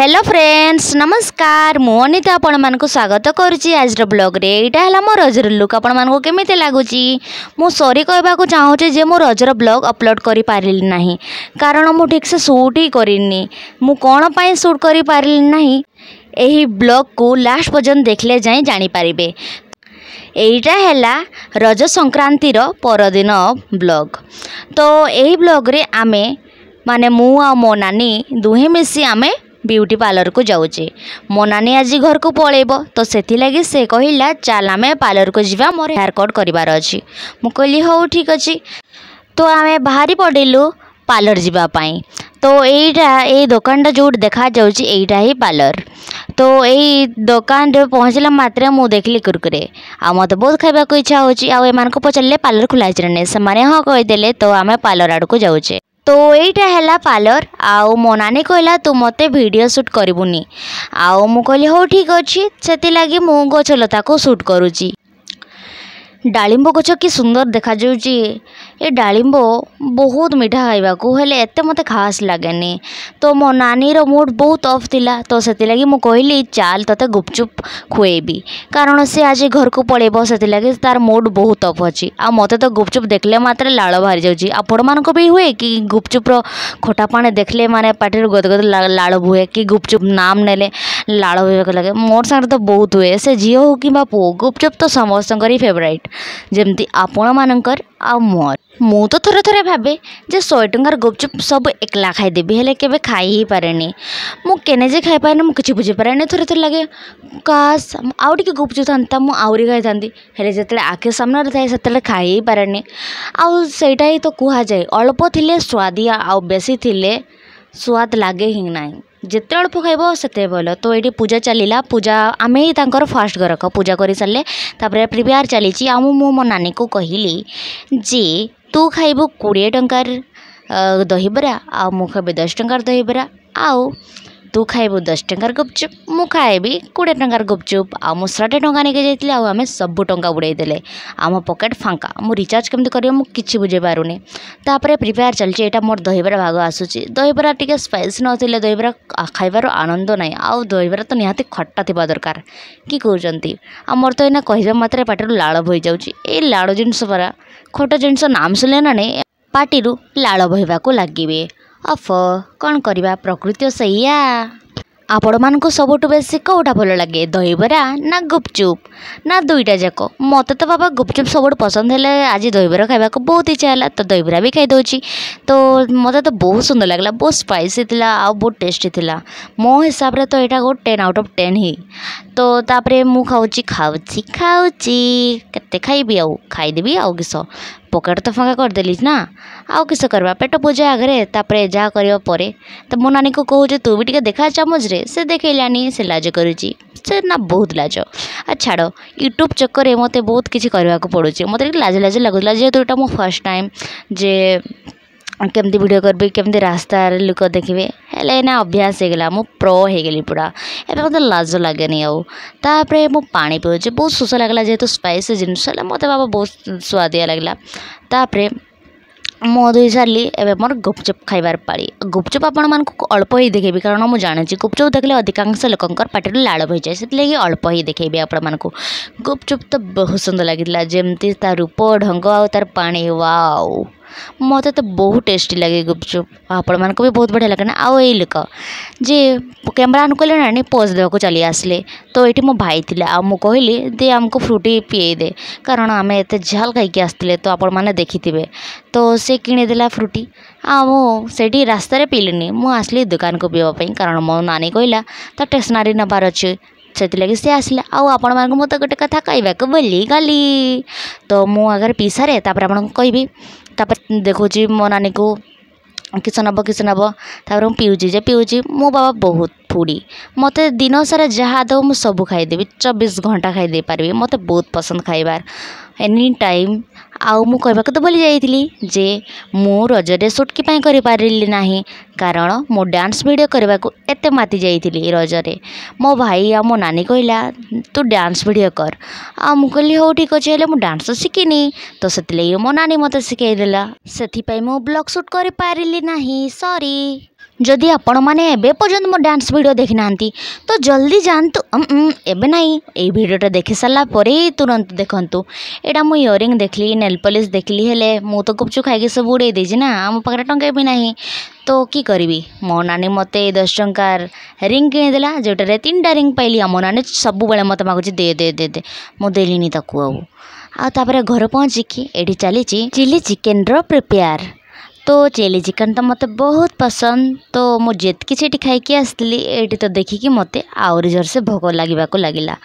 Hello friends नमस्कार मु अनिता आपण मानक स्वागत करुच्ची आज ब्लॉग रे यहाँ है मो रजर लुक आपण मानक केमी लगुच मु सॉरी कहवाक चाहूँगी जे मो रजर ब्लॉग अपलोड कर पारि ना कारण मु ठीक से शूट ही करनी मु कौन पाई शूट कर पारि ना यही ब्लॉग को लास्ट पर्यंत देखले जाए जानीपारे। एटा है रज संक्रांतिर परदिन ब्लॉग। तो यही ब्लॉग रे आमे माने मु आ मो नानी दुहे मिसी आमे ब्यूटी पार्लर को जाऊे। मो नानी आज घर को पलैब तो से लगी से कहला चल आम पार्लर को जीवा मोर हेयर कट करार अच्छी। मु कहली हो ठीक अच्छे। तो आम बाहरी पड़ेलु पार्लर जीवाई। तो यही दुकान जो देखा जाटा ही पार्लर। तो यही दुकान पहुँचला मात्रे मु देखली कुरकुरे आ मत बहुत खाइबा को इच्छा होची। आ पचारे पार्लर खुला ना से हाँ कहीदेले। तो आम पार्लर आड़ को जाऊे। तो यहीटा है पार्लर। आउ मो नानी कहला तू मते वीडियो शूट करबुनी। आउ मु कहली हो ठीक अच्छे। से लगी मु गछ लता को शूट करुची। डालिंब गछ कि सुंदर देखा जाउची। ये डालिंब बहुत मीठा खाइबा को हेले एते मते खास लागेनी। तो मो नानी रो मूड बहुत ऑफ थिला। तो से लगी मु कहली चाल तते गुपचुप खुएबी कारण से आज घर को पलैब से लगी तार मूड बहुत ऑफ अच्छी। आ मते तो गुपचुप देखले मात्र लाल बाहरी जाउची। आपण मानक भी हुए कि गुपचुप रो खोटा पानी देखले माने पाटिर गदगद लाल बुहे कि गुपचुप नाम नेले लाल बुहे लगे। मोर साथ तो बहुत हुए से झील हो कि पुओ गुपचुप तो समस्त फेवरेट जमती आपण मानकर आ मोर। मु तो थोड़े थोड़े भावे जे 100 टंकार गुपचुप सब एकला खाईदेवी हेले केबे खाई ही पारेनी। मु केने जे खाई पारेनी मु किछि बुझी पारेनी। थोड़े थोड़े लगे काश आउ टिके गुपचुप थांता मु आउरी खाई थांती हेले जेतले आखे सामने थाए सेतले खाई ही पारेनी। आउ सेटा ही तो कुहा जाए अल्प थिले स्वादिया आउ बेसी थिले स्वाद लागे ही नाही। जिते अल्प खाइब सेते भल। तो ये पूजा चलला पूजा आम ही तांकर फास्ट घर पूजा कर सारे तापर प्रिपेयर चली। आम मु मो नानी को कहली जे तू खाइबू 20 टंकार दहीबरा आ मु खाइबी 10 टंकार दहीबरा आउ तू खाइबू 10 टंकार गुपचुप मु खाइबी 20 टंकार गुपचुप। आ मु 100 टंका नहीं जाइए आउ आम सब टंका उड़े देले। आम पकेट फांका मु रिचार्ज केमती करियो मु किछि बुझे पारुनी। तापर प्रिपेयर चलछि एटा मोर दहीबरा भाग आसुछि। दहीबरा टिके स्पाइसी नथिले दहीबरा खाइबार आनंद नाही। आउ दहीबरा तो निहाती खट्टा थिबा दरकार कि कहउचंती। आ मोर तो एना कहिबा मात्रे पाटिरु लाळ भई जाउछि। ए लाळ जिंस परा खोटा जिंस नाम सुनले ना नहीं पाटिरु लाळ बहिबा को लागिबे। अफ कौन करवा प्रकृति सैया। आपण मानक सबुठ बेसी कौटा भल लगे दहीबरा ना गुपचुप ना दुईटा जाक। मत तो बाबा गुपचुप सब पसंद है। आज दहीबरा खाइबा को बहुत इच्छा है तो दहीबरा भी खाई दौची। तो मत तो बहुत सुंदर लगला बहुत स्पाइसी थिला आ बहुत टेस्टी थिला। मो हिसाब रे तो यहाँ गो 10 आउट ऑफ 10 ही। तो तापरे मु खाऊची खाऊची खाऊची केते खाइबी आउ खाईदेवी आउ किस पकेट तो फाँका करदेली ना आउ किस करवा पेट पूजा आगे तापरे जहाँ करवा परे। तो मो नानी को कहूँ तू भी टिके देखा चामच रे से देखैलानी से लाज करुची से ना बहुत लाज। आ छाड़ यूट्यूब चक्कर मत बहुत किसी करने को पड़ुची मत लाज लाज लगुला जेहेतु यहाँ मो फर्स्ट टाइम जे केमती वीडियो करबी केमती रास्ता लोक देखिए हेले ना अभ्यास हो गला मु प्रो हो गली पूरा एबे मत लाज लगे आउ। तापरे मु पानी पिउचे बहुत सुस लगला जेहेतु स्पाइसी जिनस मत बाबा बहुत स्वादिया लगला। तापरे मो धोई सारी एवं मोर गुपचुप खाइबार पाड़ी। गुपचुप आपण मानक अल्प ही देखेबी कारण मुझे जानी गुपचुप देखले अधिकांश लोकंकर पाटिर लाड़ भई जाए से अल्प ही देखेबी आपण मानक। गुपचुप तो बहुत सुंदर लगिला जेमती तार रूप ढंग आ तार पानी वाओ मत तो बहुत टेस्टी लगे गुपचुप। आपण मानक भी बहुत बढ़िया लगे ना। आउ यही लोक जे कैमरा अन कले ना पोज देवा चली आसले। तो ये मो भाई थे आ मु कहली दे आमको फ्रूटी पिए दे कारण आम एत झाल खाई आसते तो आपण मैंने देखिथे। तो से किदेला फ्रूटी आ मुझे रास्तार पीलिनी मु आसली दुकान को पीवाई कारण मो नानी कहला तो स्टेशनरी नबार अच्छे से लगी सी आसला। आउ आपण मानक मत गोटे कथा कहवाक बोली गली। तो मु अगर पी सारे तापर आपन कहबी तापर देखुची मो नानी को किस नब तापर पीऊँची जे पीऊँची मो बाबा बहुत फूडी मत दिन सारा जहाँ दो मु सब खाईदेवी 24 घंटा खाईदे पारि मत बहुत पसंद खाइबार एनी टाइम। आउ मु कहवाक तो बोली जाइली जे मु रजरे शूट कि कर पारिली नाही कारण मो डांस वीडियो करने को एते माती जाइली रजरे। मो भाई आ मो नानी कहला तू डांस वीडियो कर आ मु कहली हो ठीक अच्छे हेले मु डांस तो शिखिनी। तो से मो नानी मत शिखाईदेला से मु ब्लॉग शूट कर पारिली नाही सॉरी। जदि आपण मैंने एबे पर्यंत मो डांस वीडियो देखी ना तो जल्दी जानतु एबे नहीं ये वीडियोटा देखी सारा पर ही तुरंत देखंतु। एटा मु इयरिंग देखली नेल पॉलिश देखली हेले मु तो गुपचुप खाई सब उड़े देछि ना आम पाखे टंका भी नहीं तो कि करी मो नानी मत 10 टंकार रिंग किनीदेला जोटारे 3टा रिंग पाइली मो नानी सब बेले मत मागुची दे दे दे दे मु देलिनी ताकू आउे घर पहुँचिकी ये चली चिली चिकेन प्रिपेयर। तो चिली चिकेन तो मत बहुत पसंद तो मुझे जी खाई आसती ये तो देखिकी मत आउरी जोर से भोक लगे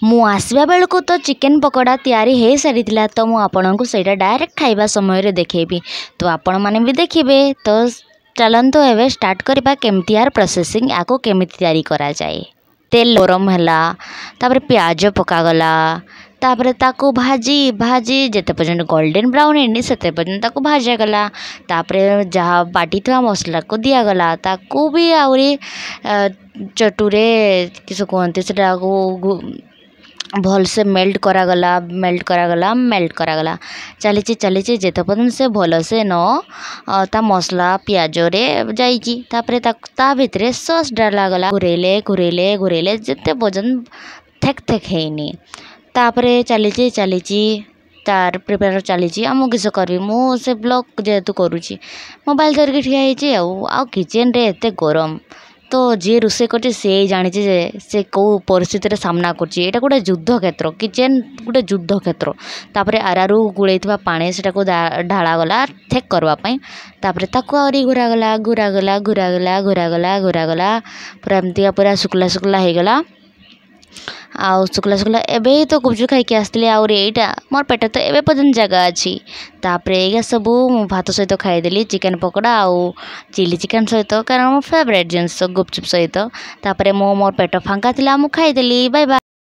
मु आसवा बेलू तो चिकेन पकोड़ा तैयारी हो सारी तो मुझे से डायरेक्ट खाइबा समय देखेबी तो आपण मैंने भी देखिए तो चलतु एवं स्टार्ट करवा केमती यार प्रोसेसिंग या केमी तैयारी करा जाए। तेल गरम है प्याज पकागला तापरे ताकू भाजी भाजी जिते पर्यंत गोल्डन ब्राउन है से पर्यंत ताकू भाजागला तापरे जहाँ बाटी था मसला को दिगला ताकू भी आहरी चटुरे किस कहते भल से मेल्ट करागला चली जिते पर्यंत से भल से न ता मसला पियाज रे जाइए ता भितर सॉस डालागला घुरेले जिते पर्यंत थेक हैनी तापरे चली तार प्रिपेयर चली आम किस करी से ब्लॉग जेहेतु करुँची मोबाइल धरिकी ठिया हो किचेन रे एते गरम तो जी रोसे कर जानी से कौ परिस्थिति सामना कर गोटे युद्ध क्षेत्र किचेन गोटे युद्ध क्षेत्र तापरे आरारू गुड़े पानी से ढालागला थेक करवाई ताकू आहरी घुरागला पूरा एमती पूरा शुक्ला होगला आउ शुक्ला एबे तो गुपचुप खाई आसती आईटा मोर पेट तो एबे पर्यंत जगह अच्छी तापरे या सब भात सहित खाईदेली चिकेन पकोड़ा आउ चिली चिकेन सहित कारण मो फेवरेट जिनस गुपचुप सहित तापरे मोर पेट फांका थिला मु खाईदेली बाय बाय।